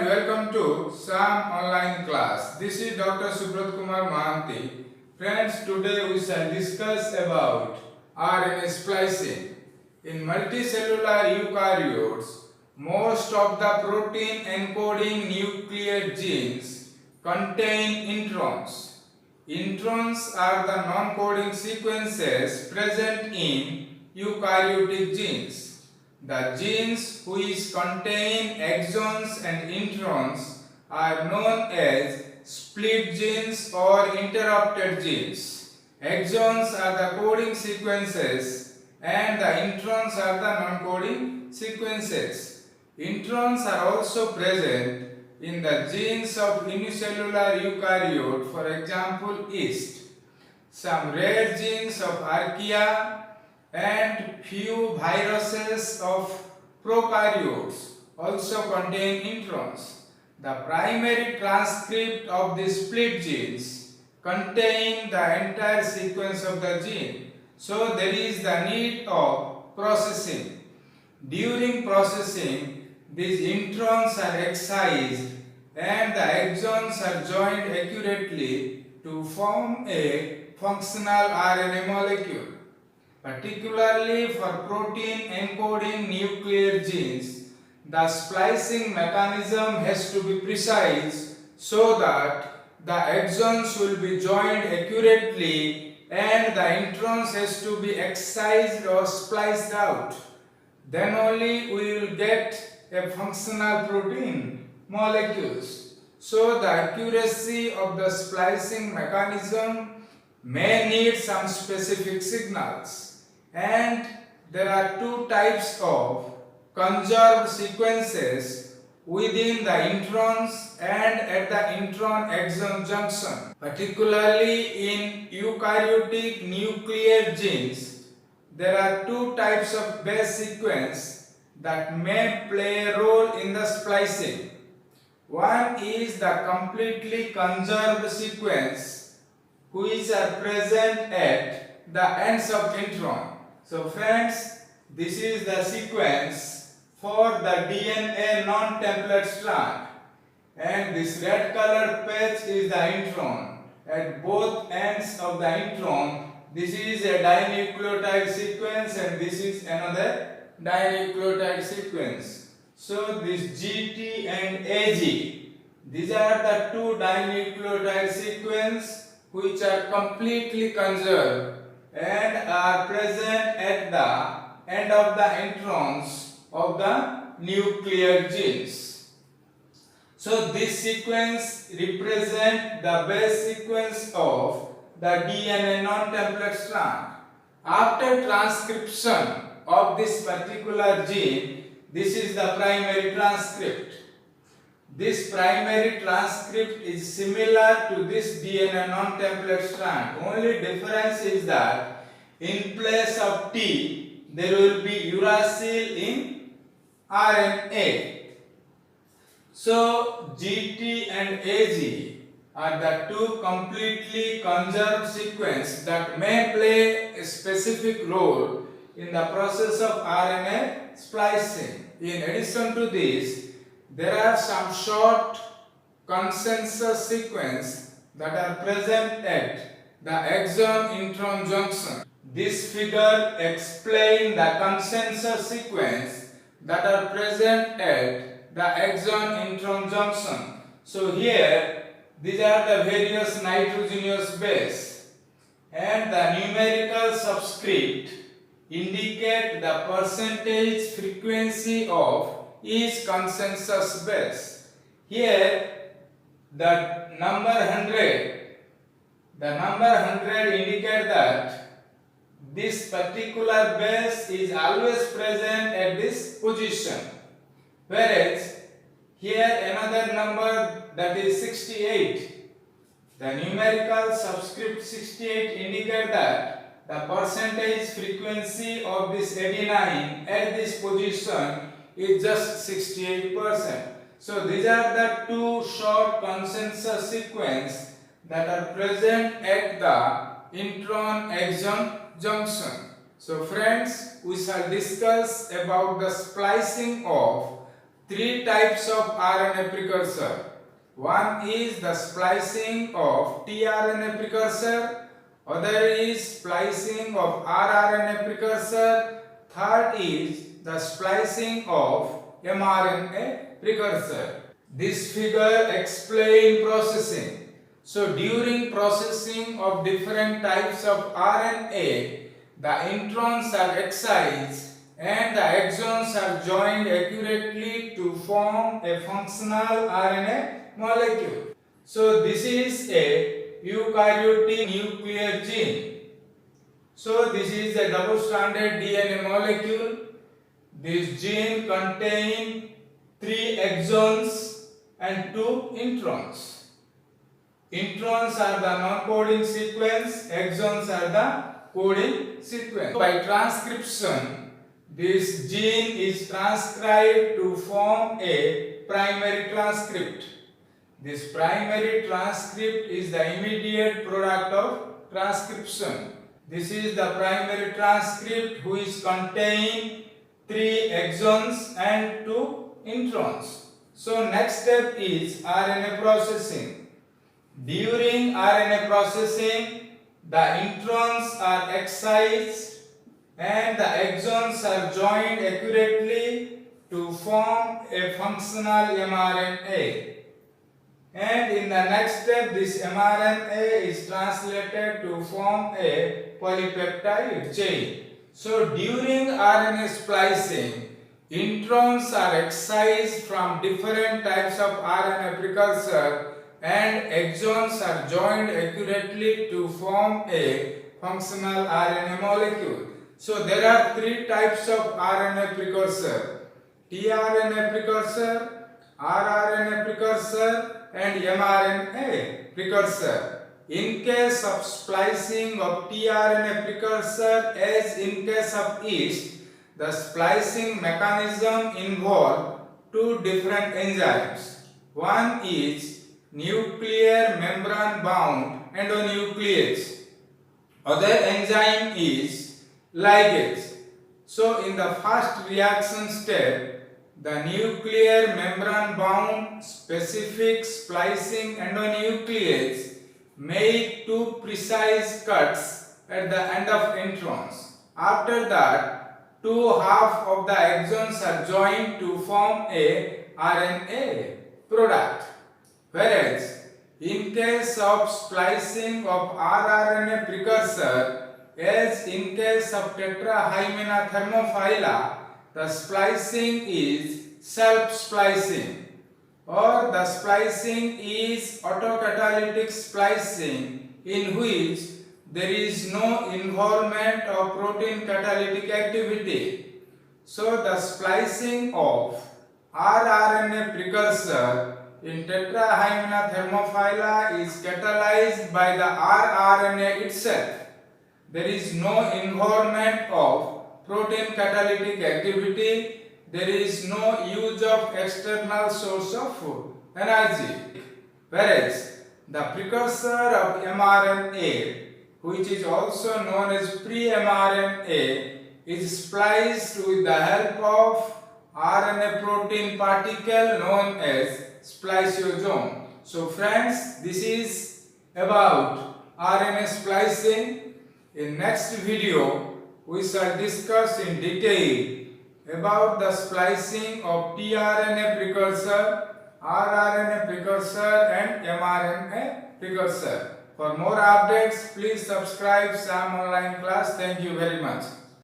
and welcome to SAM online class. This is Dr. Subrat Kumar Mahanti. Friends, today we shall discuss about RNA splicing. In multicellular eukaryotes, most of the protein encoding nuclear genes contain introns. Introns are the non-coding sequences present in eukaryotic genes. The genes which contain exons and introns are known as split genes or interrupted genes. Exons are the coding sequences and the introns are the non-coding sequences. Introns are also present in the genes of unicellular eukaryote, for example, yeast. Some rare genes of archaea and few viruses of prokaryotes also contain introns. The primary transcript of the split genes contain the entire sequence of the gene. So there is the need of processing. During processing, these introns are excised and the exons are joined accurately to form a functional RNA molecule. Particularly for protein encoding nuclear genes, the splicing mechanism has to be precise so that the exons will be joined accurately and the introns has to be excised or spliced out. Then only we will get a functional protein molecules. So the accuracy of the splicing mechanism may need some specific signals. And there are two types of conserved sequences within the introns and at the intron-exon junction. Particularly in eukaryotic nuclear genes, there are two types of base sequence that may play a role in the splicing. One is the completely conserved sequence which are present at the ends of intron. So friends, this is the sequence for the DNA non-template strand, and this red colored patch is the intron. At both ends of the intron, this is a dinucleotide sequence and this is another dinucleotide sequence. So this GT and AG, these are the two dinucleotide sequences which are completely conserved and are present at the end of the introns of the nuclear genes. So this sequence represents the base sequence of the DNA non-template strand. After transcription of this particular gene, this is the primary transcript. This primary transcript is similar to this DNA non-template strand. Only difference is that in place of T, there will be uracil in RNA. So GT and AG are the two completely conserved sequences that may play a specific role in the process of RNA splicing. In addition to this, there are some short consensus sequences that are present at the exon-intron junction. This figure explains the consensus sequence that are present at the exon-intron junction. So here, these are the various nitrogenous base, and the numerical subscript indicate the percentage frequency of each consensus base. Here the number 100 indicate that this particular base is always present at this position, whereas here another number, that is 68. The numerical subscript 68 indicate that the percentage frequency of this adenine at this position is just 68%. So these are the two short consensus sequences that are present at the intron-exon junction. So friends, we shall discuss about the splicing of three types of RNA precursor. One is the splicing of tRNA precursor, other is splicing of rRNA precursor, third is the splicing of mRNA precursor. This figure explains processing. So during processing of different types of RNA, the introns are excised and the exons are joined accurately to form a functional RNA molecule. So this is a eukaryotic nuclear gene. So this is a double-stranded DNA molecule. This gene contains 3 exons and 2 introns. Introns are the non-coding sequence, exons are the coding sequence. By transcription, this gene is transcribed to form a primary transcript. This primary transcript is the immediate product of transcription. This is the primary transcript which contains 3 exons and 2 introns. So next step is RNA processing. During RNA processing, the introns are excised and the exons are joined accurately to form a functional mRNA. And in the next step, this mRNA is translated to form a polypeptide chain. So during RNA splicing, introns are excised from different types of RNA precursor and exons are joined accurately to form a functional RNA molecule. So there are 3 types of RNA precursor: tRNA precursor, rRNA precursor and mRNA precursor. In case of splicing of tRNA precursor, as in case of yeast, the splicing mechanism involves 2 different enzymes. One is nuclear membrane bound endonuclease. Other enzyme is ligase. So in the first reaction step, the nuclear membrane bound specific splicing endonuclease make 2 precise cuts at the end of introns. After that, 2 half of the exons are joined to form a RNA product. Whereas in case of splicing of rRNA precursor, as in case of tetrahymena thermophylla, the splicing is self-splicing, or the splicing is autocatalytic splicing, in which there is no involvement of protein catalytic activity. So the splicing of rRNA precursor in tetrahymena thermophylla is catalyzed by the rRNA itself. There is no involvement of protein catalytic activity. There is no use of external source of energy. Whereas the precursor of mRNA, which is also known as pre-mRNA, is spliced with the help of RNA protein particle known as spliceosome. So friends, this is about RNA splicing. In next video, we shall discuss in detail about the splicing of tRNA precursor, rRNA precursor and mRNA precursor. For more updates, please subscribe Sam Online Class. Thank you very much.